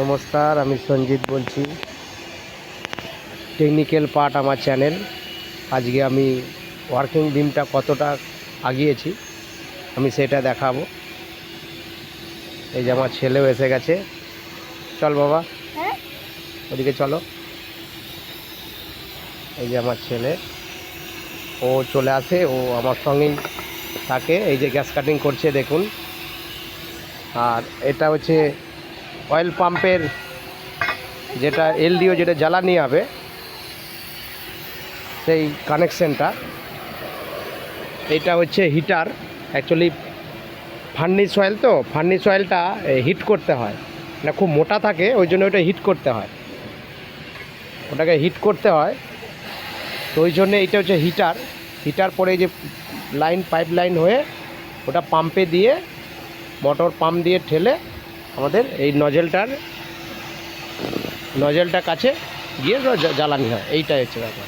নমস্কার, আমি সঞ্জিত বলছি। টেকনিক্যাল পার্ট আমার চ্যানেল। আজকে আমি ওয়ার্কিং বিমটা কতটা আগিয়েছি আমি সেটা দেখাবো। এই যে আমার ছেলেও এসে গেছে। চল বাবা, ওদিকে চলো। এই যে আমার ছেলে, ও চলে আসে, ও আমার সঙ্গেই থাকে। এই যে গ্যাস কাটিং করছে দেখুন। আর এটা হচ্ছে অয়েল পাম্পের যেটা এলডিও, যেটা জ্বালানি হবে, সেই কানেকশানটা। এটা হচ্ছে হিটার। অ্যাকচুয়ালি ফার্নিশ অয়েল, তো ফার্নিশ অয়েলটা হিট করতে হয় না, খুব মোটা থাকে, ওই জন্য ওটা হিট করতে হয়, ওটাকে হিট করতে হয়। তো ওই জন্যে এটা হচ্ছে হিটার। হিটার পরে এই যে লাইন, পাইপ লাইন হয়ে ওটা পাম্পে দিয়ে, মোটর পাম্প দিয়ে ঠেলে আমাদের এই নজেলটা কাছে গিয়ে জ্বালানি হয়। এইটাই হচ্ছে ব্যাপার।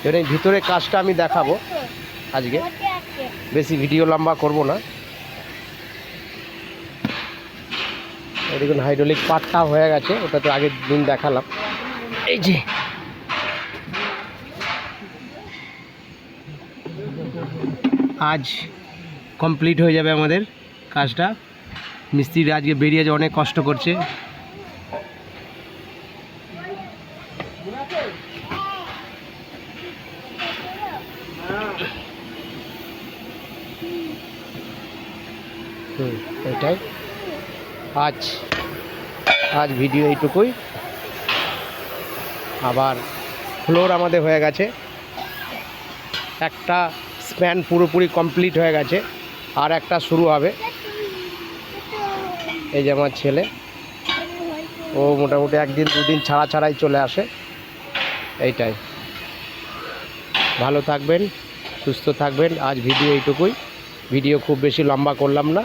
এবার এই ভিতরে কাজটা আমি দেখাবো আজকে, বেশি ভিডিও লম্বা করব না। এই দেখুন হাইড্রোলিক পার্টটা হয়ে গেছে, ওটা তো আগের দিন দেখালাম। এই যে আজ কমপ্লিট হয়ে যাবে আমাদের কাজটা। মিস্ত্রিরা আজকে বেরিয়ে অনেক কষ্ট করছে। এটাই আজ ভিডিও এইটুকুই। আবার ফ্লোর আমাদের হয়ে গেছে, একটা স্প্যান পুরোপুরি কমপ্লিট হয়ে গেছে, আর একটা শুরু হবে। এই যে আমার ছেলে, ও মোটামুটি একদিন দুদিন ছাড়াই চলে আসে। এইটাই। ভালো থাকবেন, সুস্থ থাকবেন। আজ ভিডিও এইটুকুই। ভিডিও খুব বেশি লম্বা করলাম না।